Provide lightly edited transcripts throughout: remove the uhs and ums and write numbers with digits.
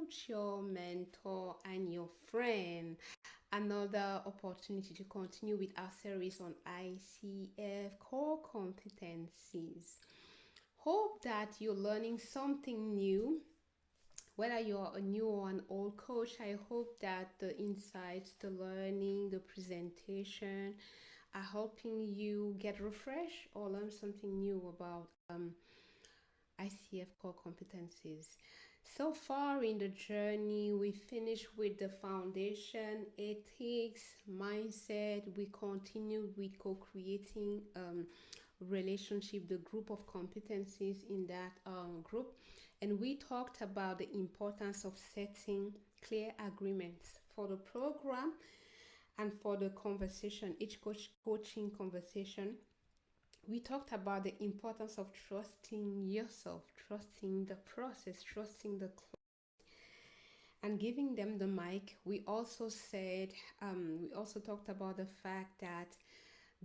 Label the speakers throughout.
Speaker 1: coach, your mentor, and your friend. Another opportunity to continue with our series on ICF Core Competencies. Hope that you're learning something new. Whether you're a new or an old coach, I hope that the insights, the learning, the presentation are helping you get refreshed or learn something new about ICF core competencies. So far in the journey, we finished with the foundation, ethics, mindset. We continue with co-creating relationship, the group of competencies in that group. And we talked about the importance of setting clear agreements for the program and for the conversation, each coaching conversation. We talked about the importance of trusting yourself, trusting the process, trusting the and giving them the mic. We also talked about the fact that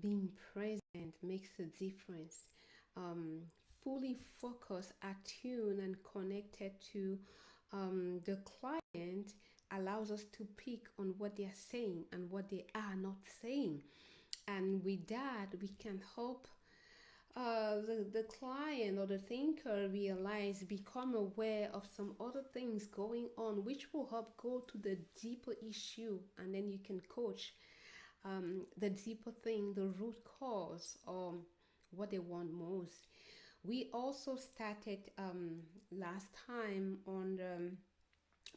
Speaker 1: being present makes a difference. Fully focused, attuned, and connected to the client allows us to pick on what they are saying and what they are not saying. And with that, we can help the client or the thinker realize, become aware of some other things going on, which will help go to the deeper issue, and then you can coach the deeper thing, the root cause, or what they want most. We also started last time on the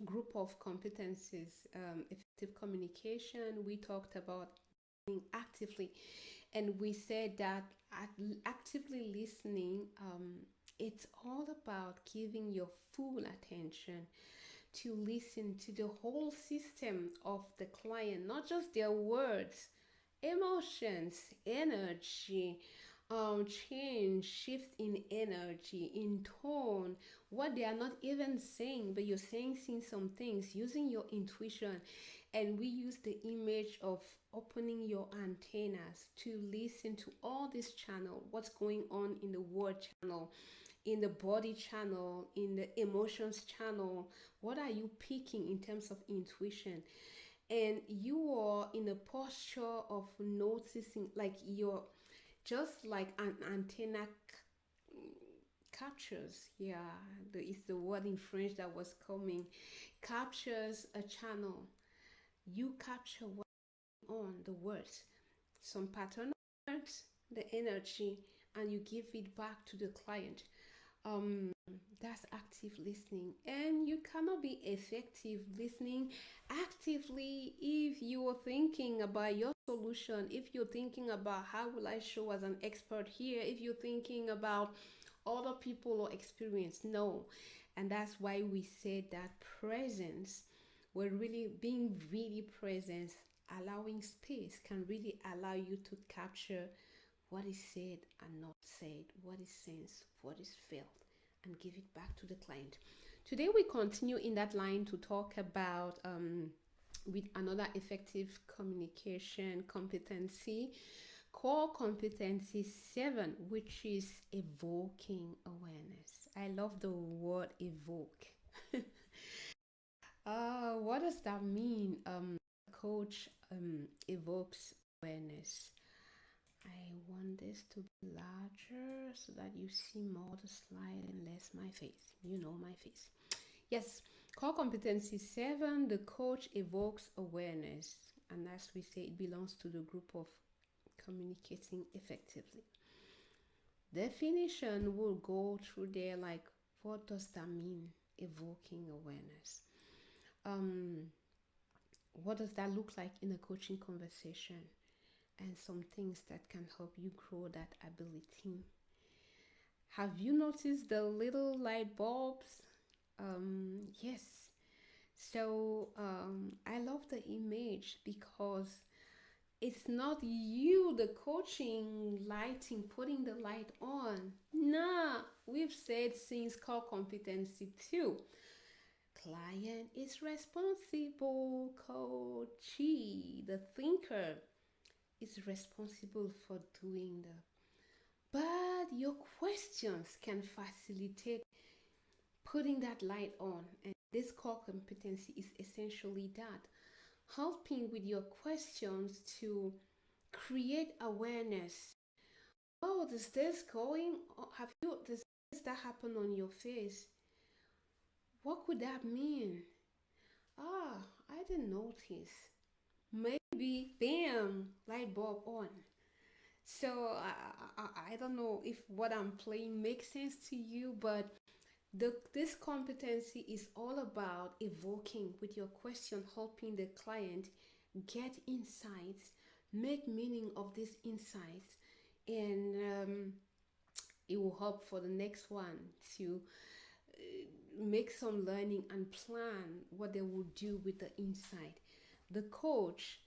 Speaker 1: group of competencies, effective communication. We talked about actively, and we said that actively listening, it's all about giving your full attention to listen to the whole system of the client, not just their words, emotions, energy, change, shift in energy, in tone, what they are not even saying, but you're saying some things using your intuition. And we use the image of opening your antennas to listen to all this channel, what's going on in the word channel, in the body channel, in the emotions channel. What are you picking in terms of intuition? And you are in a posture of noticing, like you're just like an antenna captures, it's the word in French that was coming, captures a channel. You capture what's on the words, some pattern words, the energy, and you give it back to the client. That's active listening. And you cannot be effective listening actively if you are thinking about your solution, if you're thinking about how will I show as an expert here, if you're thinking about other people or experience. No. And that's why we said that presence, we're really being really present, allowing space can really allow you to capture what is said and not said, what is sensed, what is felt, and give it back to the client. Today we continue in that line to talk about with another effective communication competency, core competency 7, which is evoking awareness. I love the word evoke. What does that mean? Coach evokes awareness. I want this to be larger so that you see more the slide and less my face. You know my face. Yes, core competency 7, the coach evokes awareness. And as we say, it belongs to the group of communicating effectively. Definition will go through there, like what does that mean, evoking awareness? What does that look like in a coaching conversation? And some things that can help you grow that ability. Have you noticed the little light bulbs? Yes. So I love the image because it's not you, the coaching, lighting, putting the light on. Nah, we've said since core competency 2. Client is responsible, coachee, the thinker, is responsible for doing but your questions can facilitate putting that light on and This core competency is essentially that, helping with your questions to create awareness. Oh, does this going? Have you does that happen on your face? What could that mean? Ah, I didn't notice. Maybe, bam, light bulb on. So I don't know if what I'm playing makes sense to you, but this competency is all about evoking with your question, helping the client get insights, make meaning of these insights, and it will help for the next one to make some learning and plan what they will do with the insight. The coach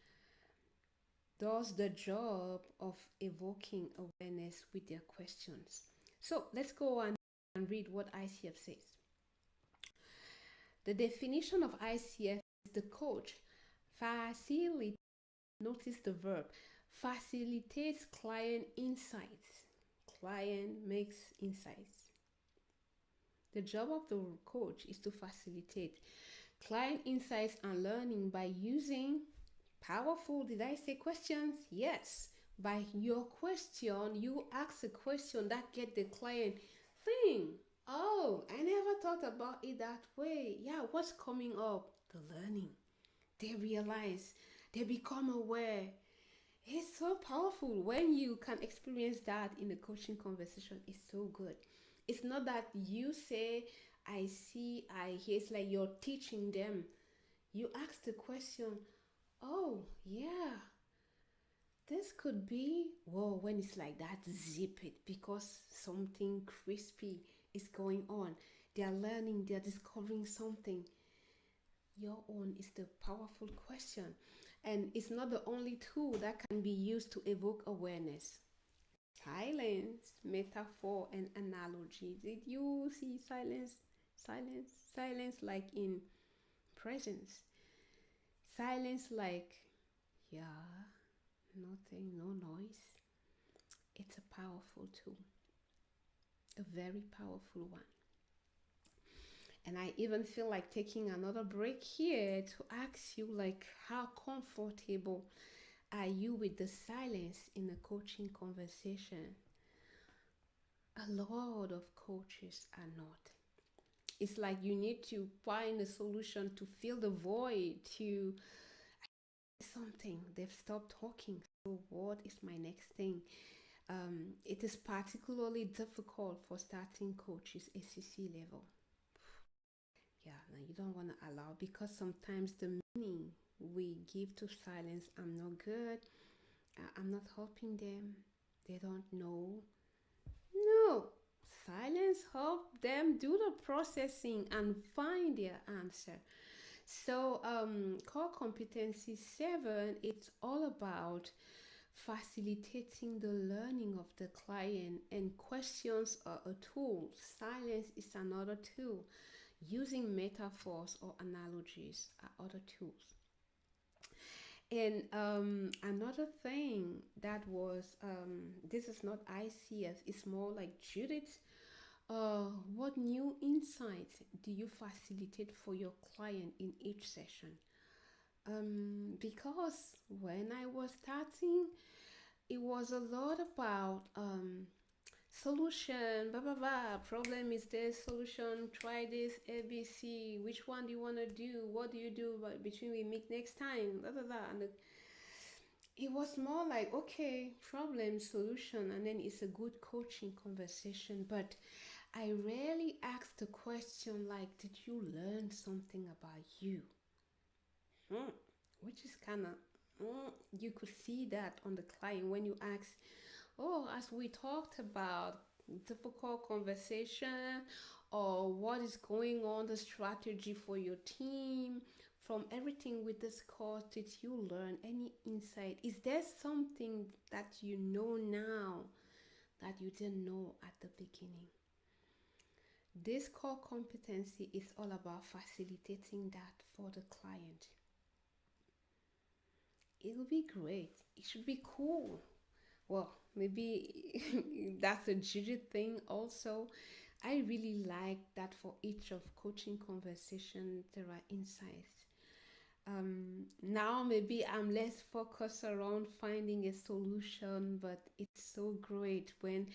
Speaker 1: does the job of evoking awareness with their questions. So let's go on and read what ICF says. The definition of ICF is the coach facilitates, notice the verb, facilitates client insights. Client makes insights. The job of the coach is to facilitate client insights and learning by using powerful, did I say questions? Yes. By your question, you ask a question that get the client think, oh, I never thought about it that way. Yeah, what's coming up? The learning. They realize, they become aware. It's so powerful when you can experience that in a coaching conversation. It's so good. It's not that you say, I see, I hear. It's like you're teaching them. You ask the question, oh, yeah, this could be, whoa, when it's like that, zip it because something crispy is going on. They are learning, they are discovering something. Your own is the powerful question. And it's not the only tool that can be used to evoke awareness. Silence, metaphor, and analogy. Did you see silence? Silence like in presence. Silence like, yeah, nothing, no noise. It's a powerful tool, a very powerful one. And I even feel like taking another break here to ask you, like, how comfortable are you with the silence in a coaching conversation? A lot of coaches are not. It's like you need to find a solution to fill the void, to something. They've stopped talking. So, what is my next thing? It is particularly difficult for starting coaches, ACC level. Yeah, no, you don't want to allow because sometimes the meaning we give to silence, I'm not good, I'm not helping them, they don't know. No, silence help them do the processing and find their answer. So, core competency 7, it's all about facilitating the learning of the client, and questions are a tool. Silence is another tool. Using metaphors or analogies are other tools. And another thing that was, this is not ICF, it's more like Judith. What new insights do you facilitate for your client in each session? Because when I was starting, it was a lot about solution, blah blah blah. Problem is this, solution. Try this, ABC. Which one do you want to do? What do you do between we meet next time? Blah blah blah. And it was more like, okay, problem, solution, and then it's a good coaching conversation. But I rarely ask the question like, did you learn something about you? Which is kind of, you could see that on the client when you ask, oh, as we talked about difficult conversation or what is going on, the strategy for your team, from everything we discussed, did you learn any insight? Is there something that you know now that you didn't know at the beginning? This core competency is all about facilitating that for the client. It'll be great. It should be cool. Well, maybe that's a Gigi thing also. I really like that for each of coaching conversation there are insights. Now maybe I'm less focused around finding a solution, but it's so great when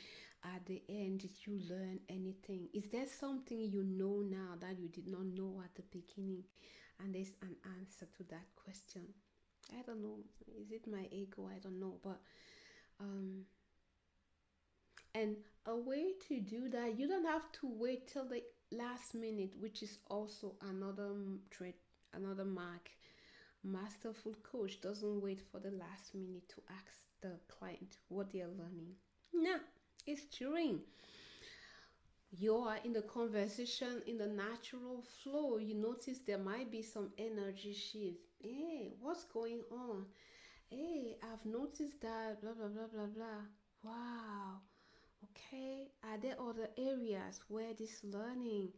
Speaker 1: at the end did you learn anything? Is there something you know now that you did not know at the beginning? And there's an answer to that question. I don't know. Is it my ego? I don't know. But um and a way to do that, you don't have to wait till the last minute, which is also another trait, another mark. Masterful coach doesn't wait for the last minute to ask the client what they are learning. No, it's during. You are in the conversation in the natural flow. You notice there might be some energy shift. Hey, what's going on? Hey, I've noticed that, blah, blah, blah, blah, blah. Wow. Okay. Are there other areas where this learning?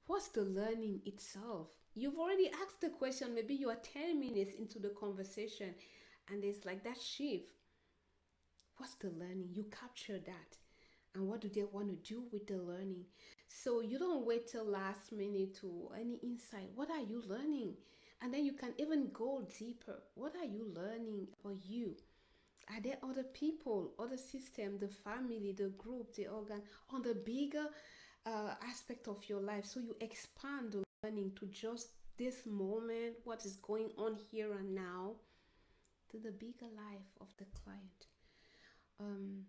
Speaker 1: What's the learning itself? You've already asked the question. Maybe you are 10 minutes into the conversation and there's like that shift. What's the learning? You capture that. And what do they want to do with the learning? So you don't wait till last minute to any insight. What are you learning? And then you can even go deeper. What are you learning about you? Are there other people, other system, the family, the group, the organ, on the bigger aspect of your life? So you expand the learning to just this moment, what is going on here and now, to the bigger life of the client. Um,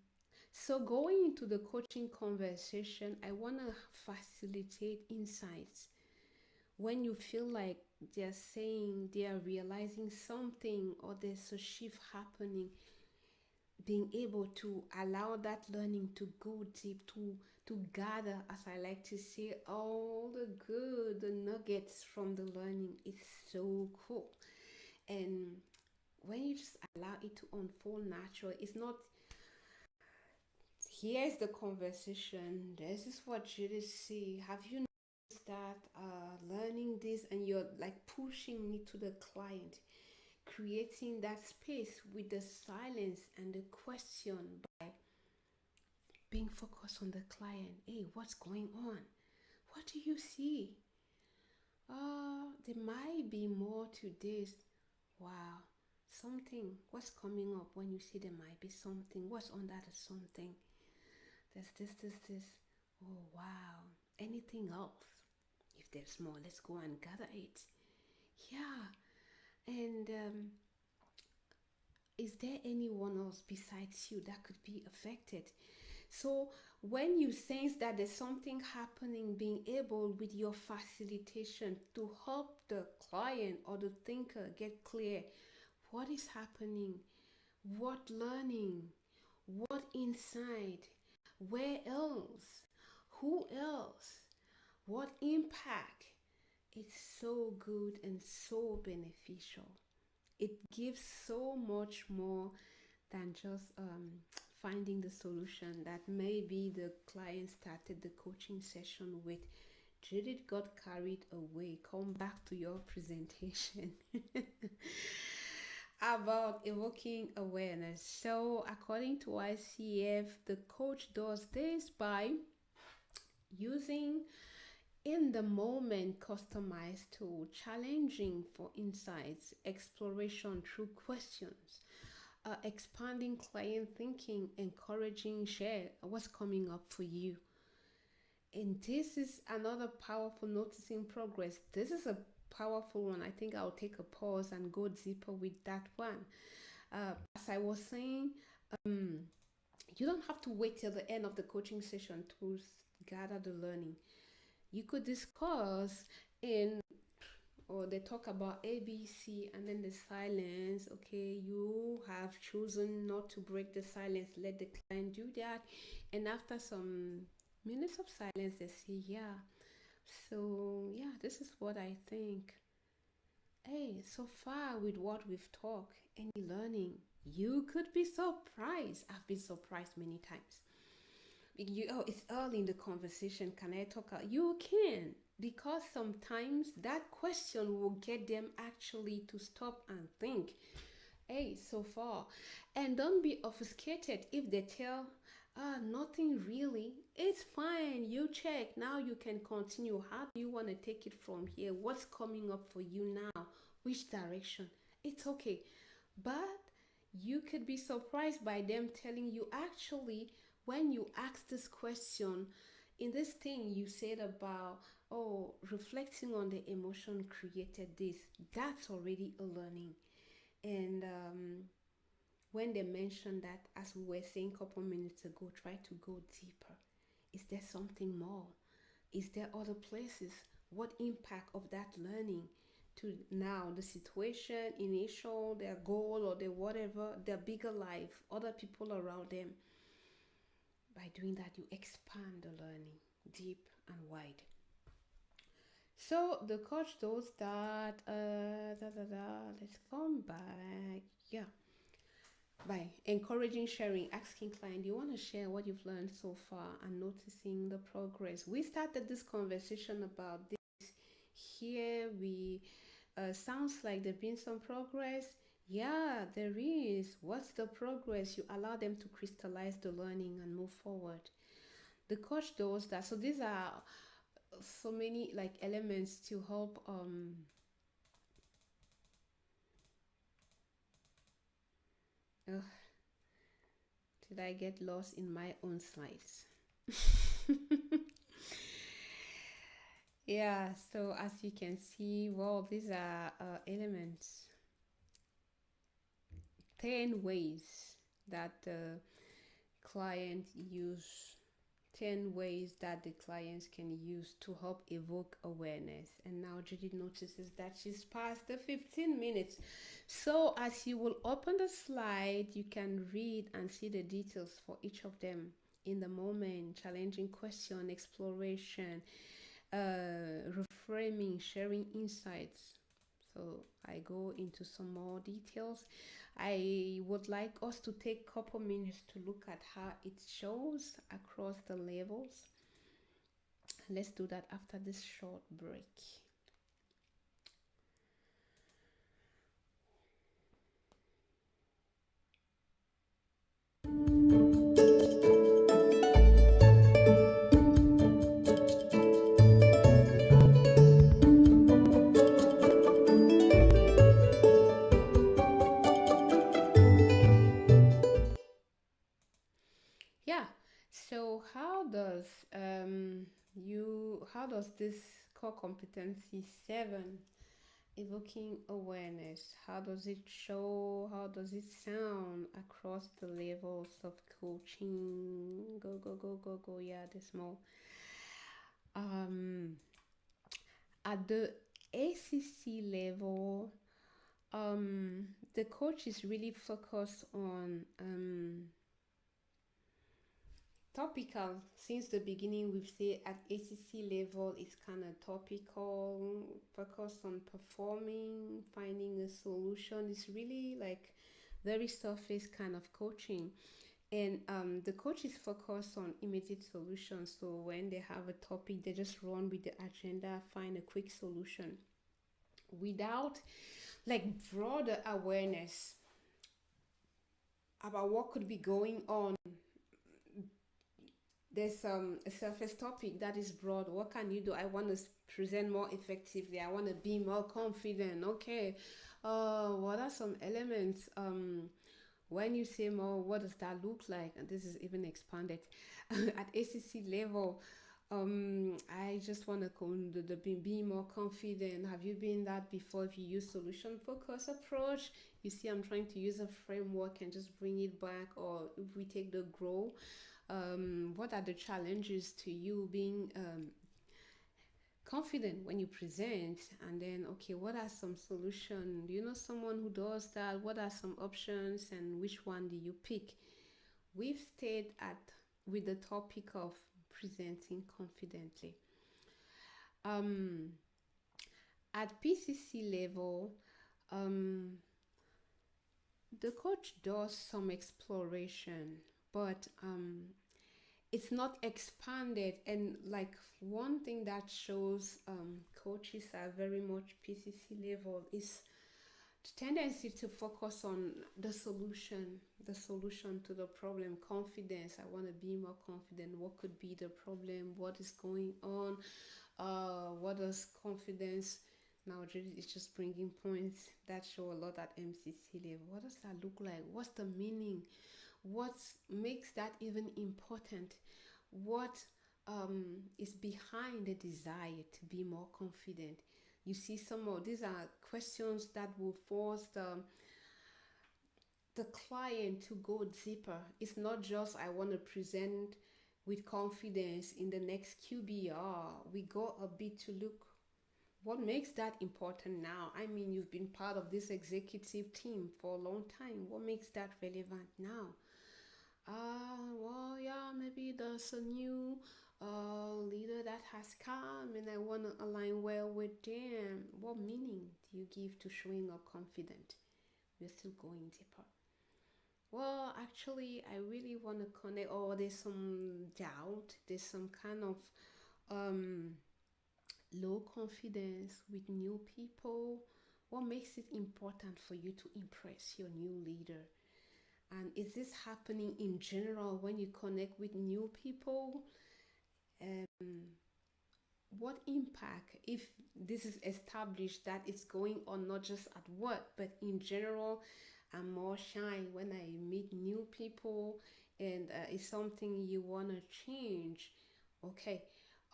Speaker 1: so going into the coaching conversation, I want to facilitate insights. When you feel like they're saying they are realizing something or there's a shift happening, being able to allow that learning to go deep, to gather, as I like to say, all the good, the nuggets from the learning is so cool. And when you just allow it to unfold naturally, it's not here's the conversation, this is what you did see. Have you noticed that learning this and you're like pushing it to the client, creating that space with the silence and the question by being focused on the client. Hey, what's going on? What do you see? There might be more to this. Wow. Something. What's coming up when you see there might be something? What's under the something? There's this. Oh, wow. Anything else? If there's more, let's go and gather it. Yeah. And is there anyone else besides you that could be affected? So when you sense that there's something happening, being able with your facilitation to help the client or the thinker get clear what is happening, what learning, what insight, where else, who else, what impact. It's so good and so beneficial. It gives so much more than just finding the solution that maybe the client started the coaching session with. Judith got carried away. Come back to your presentation about evoking awareness. So, according to ICF, the coach does this by using in the moment customized tool, challenging for insights, exploration through questions, expanding client thinking, encouraging share what's coming up for you. And this is another powerful noticing progress. This is a powerful one. I think I'll take a pause and go deeper with that one. As I was saying, um, you don't have to wait till the end of the coaching session to gather the learning. You could discuss in or they talk about ABC and then the silence. Okay, you have chosen not to break the silence, let the client do that. And after some minutes of silence, they say, yeah. So, yeah, this is what I think. Hey, so far with what we've talked, any learning, you could be surprised. I've been surprised many times. It's early in the conversation. Can I talk out? You can, because sometimes that question will get them actually to stop and think. Hey, so far. And don't be obfuscated if they tell Nothing really. It's fine. You check. Now you can continue. How do you want to take it from here? What's coming up for you now? Which direction? It's okay. But you could be surprised by them telling you actually, when you ask this question, in this thing you said about, oh, reflecting on the emotion created this, that's already a learning. And when they mention that, as we were saying a couple minutes ago, try to go deeper. Is there something more? Is there other places? What impact of that learning to now the situation, initial, their goal or their whatever, their bigger life, other people around them? By doing that, you expand the learning deep and wide. So the coach does that. Let's come back. Yeah, by encouraging sharing, asking client, do you want to share what you've learned so far and noticing the progress? We started this conversation about this here. We sounds like there's been some progress. Yeah, there is. What's the progress? You allow them to crystallize the learning and move forward. The coach does that. So these are so many like elements to help uh, did I get lost in my own slides? Yeah, so as you can see, well, these are elements, 10 ways that the client use, 10 ways that the clients can use to help evoke awareness. And now Judy notices that she's past the 15 minutes. So as you will open the slide, you can read and see the details for each of them. In the moment, challenging question, exploration, reframing, sharing insights. So I go into some more details. I would like us to take a couple minutes to look at how it shows across the levels. Let's do that after this short break. Yeah. So how does this core competency 7, evoking awareness, how does it show, how does it sound across the levels of coaching? Go, yeah, there's more. um at the ACC level, the coach is really focused on topical. Since the beginning, we've said at ACC level, it's kind of topical, focused on performing, finding a solution. It's really like very surface kind of coaching. And the coach is focused on immediate solutions. So when they have a topic, they just run with the agenda, find a quick solution without like broader awareness about what could be going on. There's a surface topic that is broad. What can you do? I want to present more effectively. I want to be more confident. Okay. What are some elements? When you say more, what does that look like? And this is even expanded at ACC level. I just want to be more confident. Have you been that before? If you use solution focus approach, you see I'm trying to use a framework and just bring it back. Or if we take the grow, what are the challenges to you being confident when you present? And then, okay, what are some solutions? Do you know someone who does that? What are some options and which one do you pick? We've stayed at with the topic of presenting confidently. At PCC level, the coach does some exploration, but it's not expanded. And like one thing that shows coaches are very much PCC level is tendency to focus on the solution to the problem. Confidence, I want to be more confident. What could be the problem? What is going on? What does confidence now? It's just bringing points that show a lot at MCC level. What does that look like? What's the meaning? What makes that even important? What is behind the desire to be more confident? You see, some of these are questions that will force the client to go deeper. It's not just I want to present with confidence in the next QBR. We go a bit to look what makes that important now. I mean, you've been part of this executive team for a long time. What makes that relevant now? Well, yeah, maybe there's a new leader that has come and I want to align well with them. What meaning do you give to showing up confident? We're still going deeper. Well, actually, I really want to connect. Oh, there's some doubt. There's some kind of um, low confidence with new people. What makes it important for you to impress your new leader? And is this happening in general when you connect with new people? What impact, if this is established that it's going on not just at work, but in general, I'm more shy when I meet new people and it's something you want to change. Okay.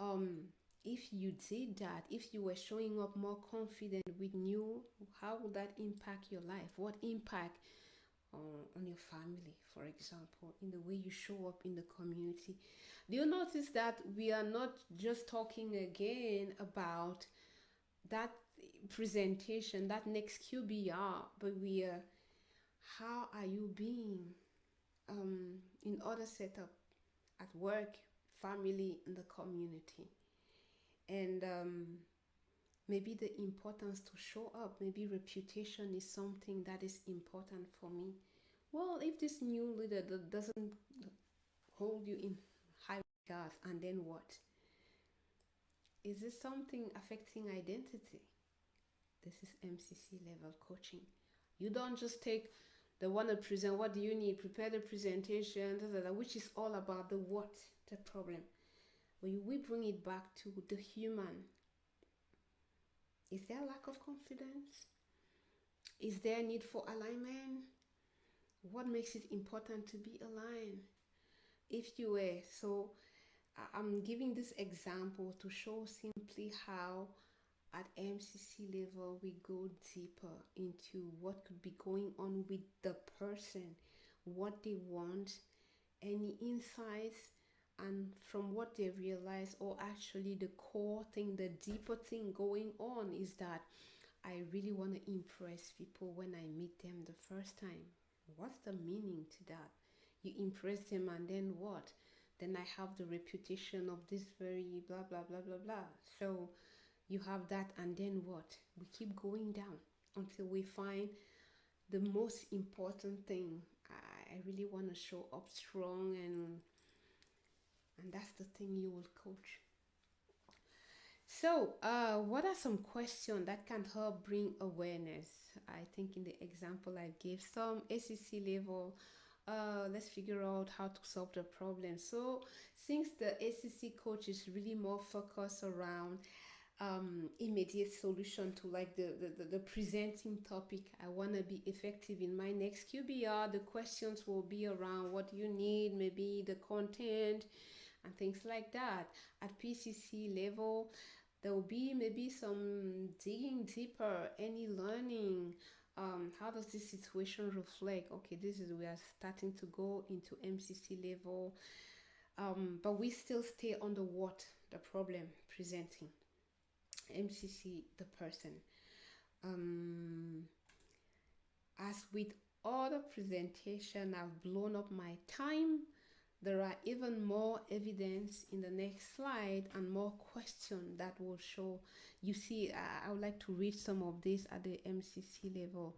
Speaker 1: Um, if you did that, if you were showing up more confident with new, how would that impact your life? What impact on your family, for example, in the way you show up in the community? Do you notice that we are not just talking again about that presentation, that next QBR, but we are how are you being in other setup at work, family, in the community, and maybe the importance to show up. Maybe reputation is something that is important for me. Well, if this new leader doesn't hold you in high regard, and then what? Is this something affecting identity? This is MCC level coaching. You don't just take the one to present. What do you need? Prepare the presentation, which is all about the what, the problem. When we bring it back to the human, is there a lack of confidence? Is there a need for alignment? What makes it important to be aligned? If you were, so I'm giving this example to show simply how at MCC level we go deeper into what could be going on with the person, what they want, any insights, and from what they realize, or actually the core thing, the deeper thing going on is that I really want to impress people when I meet them the first time. What's the meaning to that? You impress them and then what? Then I have the reputation of this very blah blah blah blah blah. So you have that and then what? We keep going down until we find the most important thing. I really want to show up strong, and that's the thing you will coach. So, what are some questions that can help bring awareness? I think in the example I gave, some ACC level, let's figure out how to solve the problem. So, since the ACC coach is really more focused around immediate solution to like the presenting topic, I want to be effective in my next QBR. The questions will be around what you need, maybe the content and things like that. At PCC level, there will be maybe some digging deeper, any learning. How does this situation reflect? Okay, this is we are starting to go into MCC level, but we still stay on the what, the problem presenting. MCC, the person. As with other presentation, I've blown up my time. There are even more evidence in the next slide and more questions that will show. You see, I would like to read some of this at the MCC level.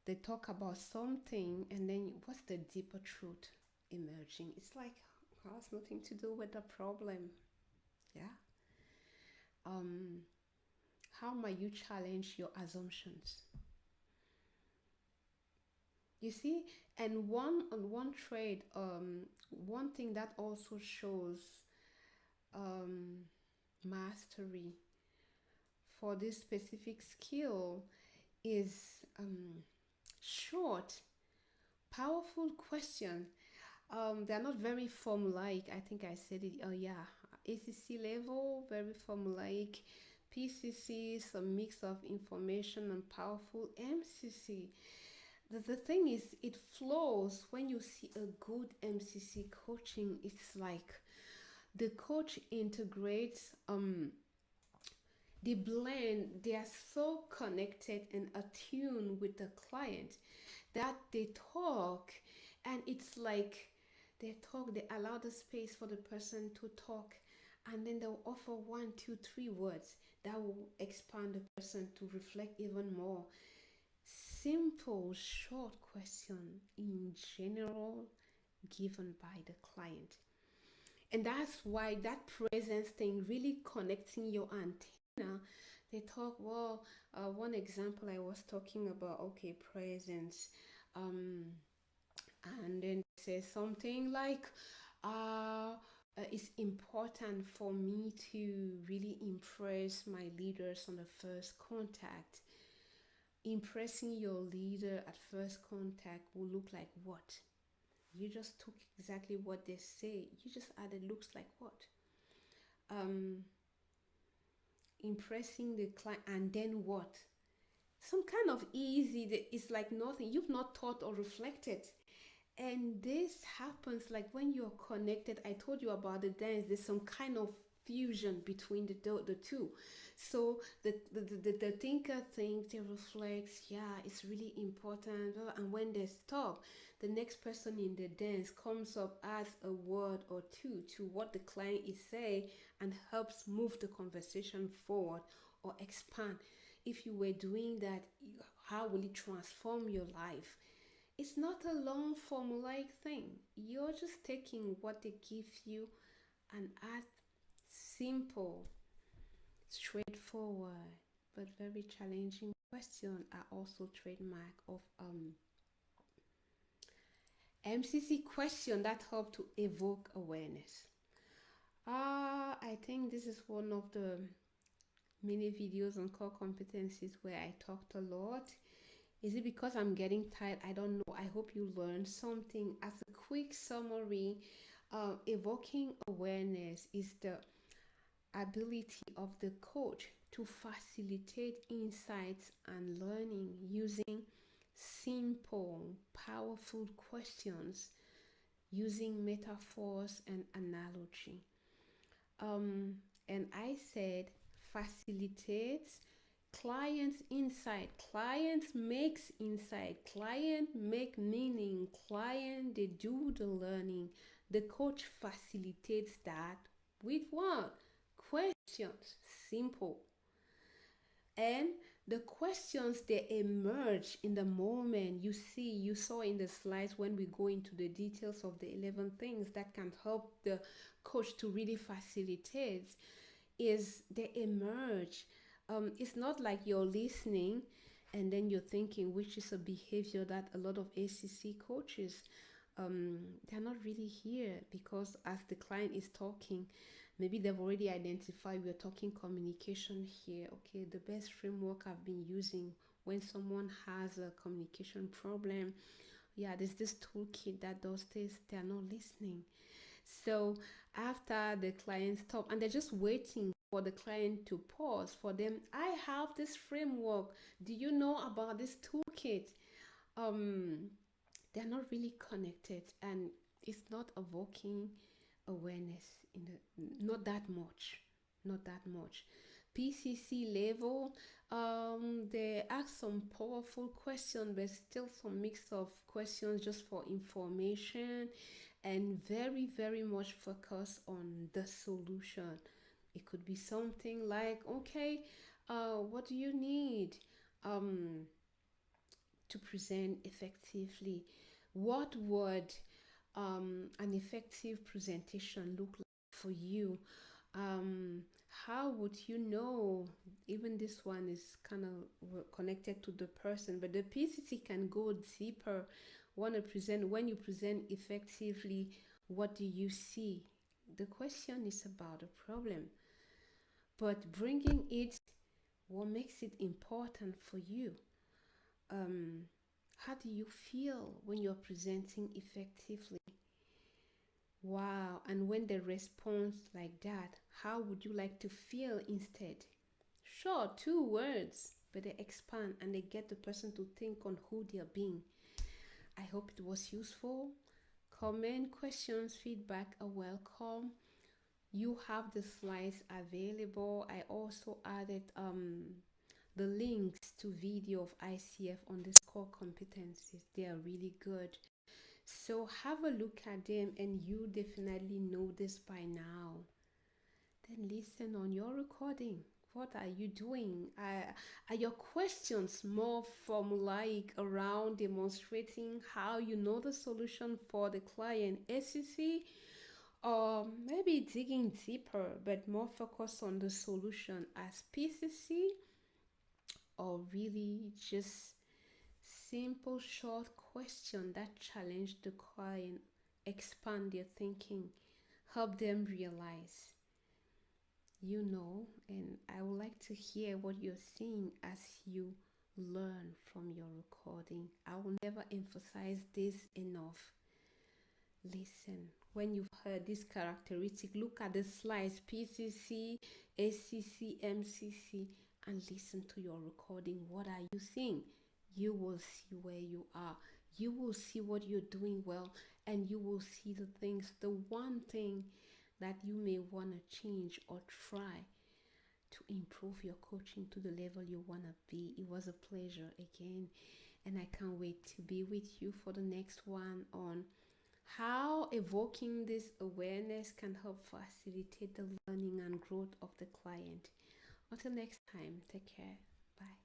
Speaker 1: They talk about something and then what's the deeper truth emerging? It's like it has nothing to do with the problem. Yeah. How might you challenge your assumptions? You see, and one trait, one thing that also shows um, mastery for this specific skill is short, powerful question. They're not very formulaic. I think I said it. Oh yeah, ACC level, very formulaic. PCC, some mix of information and powerful. MCC. The thing is, it flows when you see a good MCC coaching. It's like the coach integrates they blend, they are so connected and attuned with the client that they talk, and it's like they talk, they allow the space for the person to talk, and then they'll offer one, two, three words that will expand the person to reflect even more. Simple, short question in general given by the client. And that's why that presence thing really connecting your antenna. They talk, well, one example I was talking about, okay, presence. Um, and then say something like, it's important for me to really impress my leaders on the first contact. Impressing your leader at first contact will look like what? You just took exactly what they say. You just added looks like what? Um, Impressing the client, and then what? Some kind of easy. It's like nothing. You've not thought or reflected. And this happens like when you're connected. I told you about the dance. There's some kind of fusion between the two. So the thinker thinks, they reflects, yeah, it's really important. And when they stop, the next person in the dance comes up, adds a word or two to what the client is saying, and helps move the conversation forward or expand. If you were doing that, how will it transform your life? It's not a long formulaic thing. You're just taking what they give you and add simple, straightforward, but very challenging question are also trademark of MCC question that help to evoke awareness. I think this is one of the many videos on core competencies where I talked a lot. Is it because I'm getting tired? I don't know. I hope you learned something. As a quick summary, evoking awareness is the ability of the coach to facilitate insights and learning using simple, powerful questions, using metaphors and analogy. And I said facilitates clients insight, clients makes insight, client make meaning, client they do the learning. The coach facilitates that with what? Questions. Simple. And the questions they emerge in the moment. You saw in the slides when we go into the details of the 11 things that can help the coach to really facilitate, is they emerge. It's not like you're listening and then you're thinking, which is a behavior that a lot of ACC coaches, they're not really here, because as the client is talking, maybe they've already identified we're talking communication here. Okay, the best framework I've been using when someone has a communication problem, yeah, there's this toolkit that does this. They're not listening. So after the client stop and they're just waiting for the client to pause for them, I have this framework. Do you know about this toolkit? Um, they're not really connected, and it's not evoking awareness in the not that much, not that much. PCC level, they ask some powerful questions, but still some mix of questions just for information, and very, very much focus on the solution. It could be something like, okay, what do you need um, to present effectively? What would an effective presentation look like for you? um how would you know? Even this one is kind of connected to the person, but the PCC can go deeper. Want to present When you present effectively, what do you see? The question is about the problem, but bringing it, what makes it important for you? um how do you feel when you're presenting effectively? Wow. And when they respond like that, how would you like to feel instead? Sure, two words, but they expand and they get the person to think on who they're being. I hope it was useful. Comment, questions, feedback are welcome. You have the slides available. I also added the links to video of ICF on the core competencies. They are really good. So have a look at them, and you definitely know this by now. Then listen on your recording. What are you doing? Are your questions more formulaic around demonstrating how you know the solution for the client SCC, or maybe digging deeper but more focused on the solution as PCC, or really just simple short question that challenge the client, expand their thinking, help them realize? And I would like to hear what you're seeing as you learn from your recording. I will never emphasize this enough. Listen, when you've heard this characteristic, look at the slides PCC, SCC, MCC, and listen to your recording. What are you seeing? You will see where you are. You will see what you're doing well, and you will see the one thing that you may want to change or try to improve your coaching to the level you want to be. It was a pleasure again, and I can't wait to be with you for the next one on how evoking this awareness can help facilitate the learning and growth of the client. Until next time, take care. Bye.